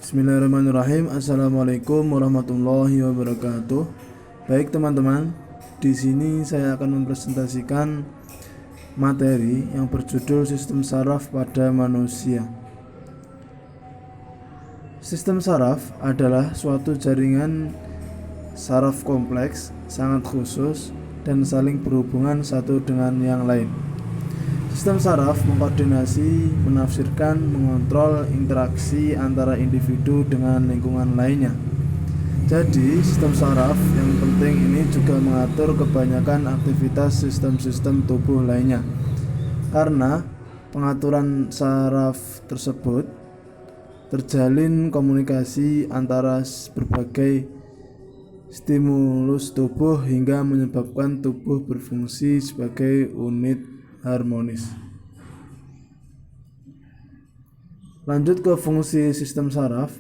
Bismillahirrahmanirrahim. Assalamualaikum warahmatullahi wabarakatuh. Baik teman-teman, di sini saya akan mempresentasikan materi yang berjudul Sistem Saraf pada Manusia. Sistem saraf adalah suatu jaringan saraf kompleks, sangat khusus, dan saling berhubungan satu dengan yang lain. Sistem saraf mengkoordinasi, menafsirkan, mengontrol interaksi antara individu dengan lingkungan lainnya. Jadi, sistem saraf yang penting ini juga mengatur kebanyakan aktivitas sistem-sistem tubuh lainnya. Karena pengaturan saraf tersebut terjalin komunikasi antara berbagai stimulus tubuh hingga menyebabkan tubuh berfungsi sebagai unit harmonis. Lanjut ke fungsi sistem saraf.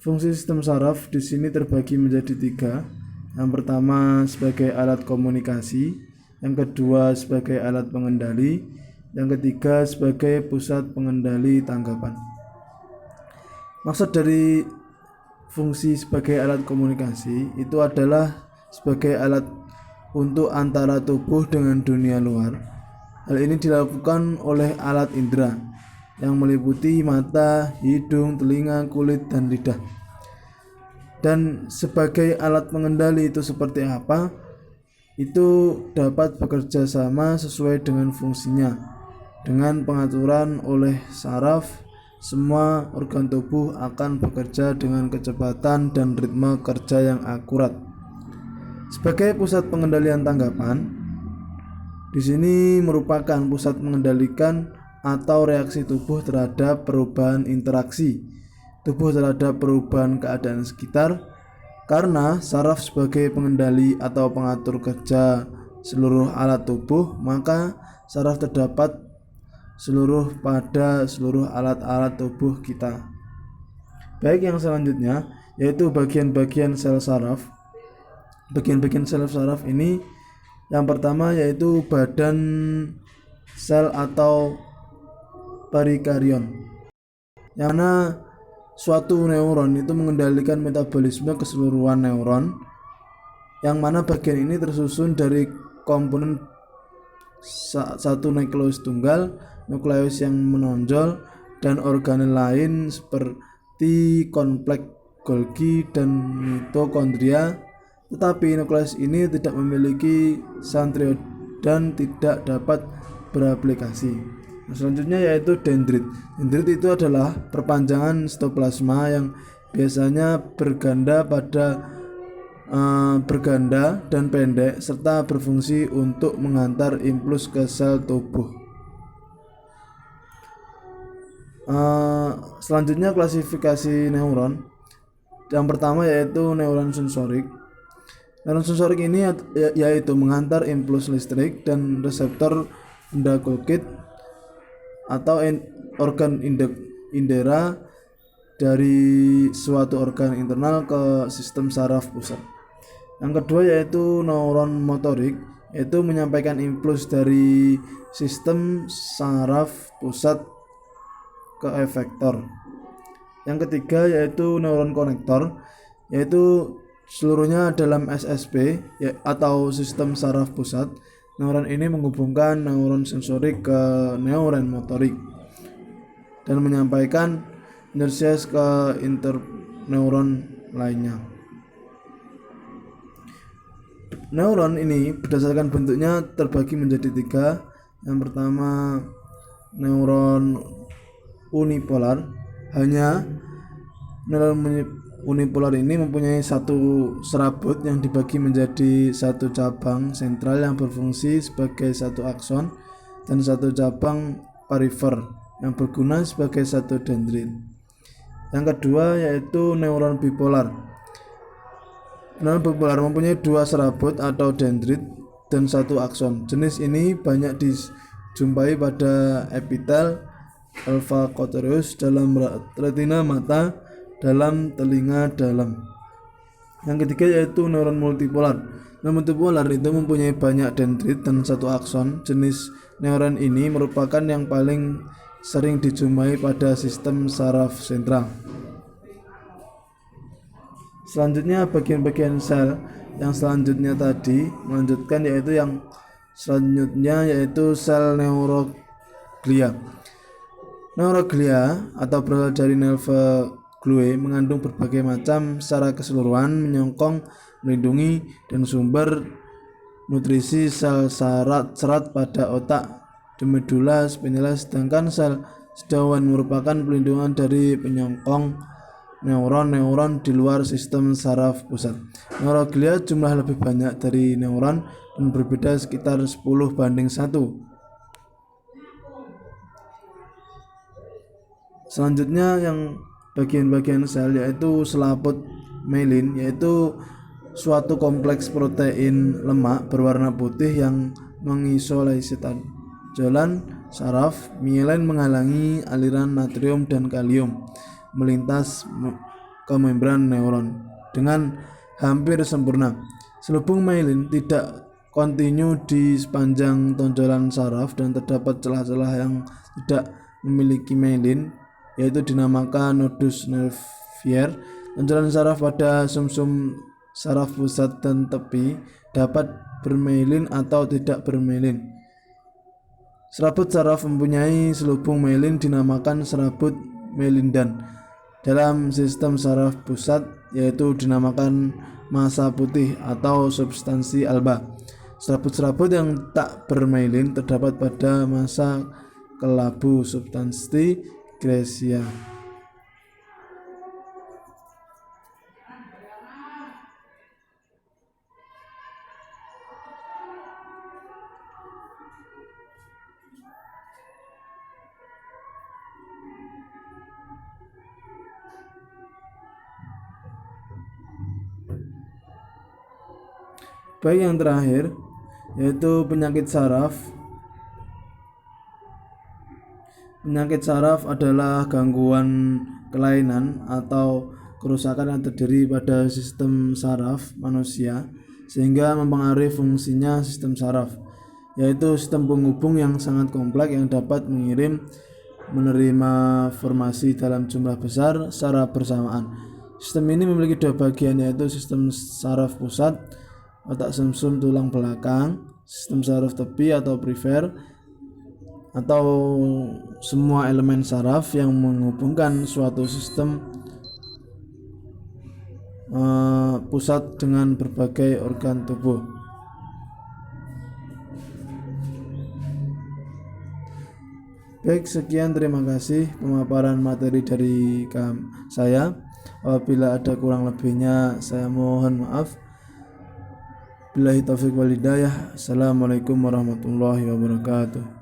Fungsi sistem saraf di sini terbagi menjadi 3. Yang pertama sebagai alat komunikasi, yang kedua sebagai alat pengendali, yang ketiga sebagai pusat pengendali tanggapan. Maksud dari fungsi sebagai alat komunikasi itu adalah sebagai alat untuk antara tubuh dengan dunia luar. Hal ini dilakukan oleh alat indera yang meliputi mata, hidung, telinga, kulit, dan lidah. Dan sebagai alat pengendali itu seperti apa? Itu dapat bekerja sama sesuai dengan fungsinya. Dengan pengaturan oleh saraf, semua organ tubuh akan bekerja dengan kecepatan dan ritme kerja yang akurat. Sebagai pusat pengendalian tanggapan, di sini merupakan pusat mengendalikan atau reaksi tubuh terhadap perubahan interaksi tubuh terhadap perubahan keadaan sekitar. Karena saraf sebagai pengendali atau pengatur kerja seluruh alat tubuh, maka saraf terdapat pada seluruh alat-alat tubuh kita. Baik, yang selanjutnya yaitu bagian-bagian sel saraf. Bagian-bagian sel saraf ini yang pertama yaitu badan sel atau perikarion, yang mana suatu neuron itu mengendalikan metabolisme keseluruhan neuron, yang mana bagian ini tersusun dari komponen satu nukleus tunggal, nukleus yang menonjol, dan organel lain seperti kompleks Golgi dan mitokondria. Tetapi nukleus ini tidak memiliki centriole dan tidak dapat beraplikasi. Selanjutnya yaitu dendrit. Dendrit itu adalah perpanjangan sitoplasma yang biasanya berganda dan pendek serta berfungsi untuk menghantar impuls ke sel tubuh. Selanjutnya klasifikasi neuron. Yang pertama yaitu neuron sensorik. Neuron sensorik ini yaitu menghantar impuls listrik dan reseptor benda Golgi atau organ indera dari suatu organ internal ke sistem saraf pusat. Yang kedua yaitu neuron motorik, yaitu menyampaikan impuls dari sistem saraf pusat ke efektor. Yang ketiga yaitu neuron konektor, yaitu seluruhnya dalam SSP atau sistem saraf pusat. Neuron ini menghubungkan neuron sensorik ke neuron motorik dan menyampaikan inersia ke interneuron lainnya. Neuron ini berdasarkan bentuknya terbagi menjadi 3. Yang pertama neuron unipolar. Hanya neuron unipolar ini mempunyai satu serabut yang dibagi menjadi satu cabang sentral yang berfungsi sebagai satu akson dan satu cabang perifer yang berguna sebagai satu dendrit. Yang kedua yaitu neuron bipolar. Neuron bipolar mempunyai 2 serabut atau dendrit dan satu akson. Jenis ini banyak dijumpai pada epitel alpha cutaneus, dalam retina mata, dalam telinga dalam. Yang ketiga yaitu neuron multipolar. Neuron multipolar itu mempunyai banyak dendrit dan satu akson. Jenis neuron ini merupakan yang paling sering dijumpai pada sistem saraf sentral. Selanjutnya bagian-bagian sel yang selanjutnya tadi melanjutkan yaitu yang selanjutnya yaitu sel neuroglia. Neuroglia atau berasal dari nerve glue mengandung berbagai macam secara keseluruhan menyokong, melindungi, dan sumber nutrisi sel serat pada otak medula spinal, sedangkan sel sedawan merupakan pelindungan dari penyokong neuron-neuron di luar sistem saraf pusat. Neuroglia jumlah lebih banyak dari neuron dan berbeda sekitar 10:1. Selanjutnya yang bagian-bagian sel yaitu selaput myelin, yaitu suatu kompleks protein lemak berwarna putih yang mengisolasi jalan saraf. Myelin menghalangi aliran natrium dan kalium melintas ke membran neuron dengan hampir sempurna. Selubung myelin tidak kontinu di sepanjang tonjolan saraf dan terdapat celah-celah yang tidak memiliki myelin, yaitu dinamakan nodus nervier. Tonjolan saraf pada sumsum saraf pusat dan tepi dapat bermyelin atau tidak bermyelin. Serabut saraf mempunyai selubung myelin dinamakan serabut myelindan. Dalam sistem saraf pusat yaitu dinamakan massa putih atau substansi alba. Serabut-serabut yang tak bermyelin terdapat pada massa kelabu substansi glycia. Baik, yang terakhir yaitu penyakit saraf. Penyakit saraf adalah gangguan kelainan atau kerusakan yang terdiri pada sistem saraf manusia sehingga mempengaruhi fungsinya sistem saraf, yaitu sistem penghubung yang sangat kompleks yang dapat mengirim menerima informasi dalam jumlah besar secara bersamaan. Sistem ini memiliki dua bagian, yaitu sistem saraf pusat otak sumsum tulang belakang, sistem saraf tepi atau perifer, atau semua elemen saraf yang menghubungkan suatu sistem pusat dengan berbagai organ tubuh. Baik, sekian, terima kasih pemaparan materi dari saya. Apabila ada kurang lebihnya saya mohon maaf. Billahi taufiq wal hidayah. Assalamualaikum warahmatullahi wabarakatuh.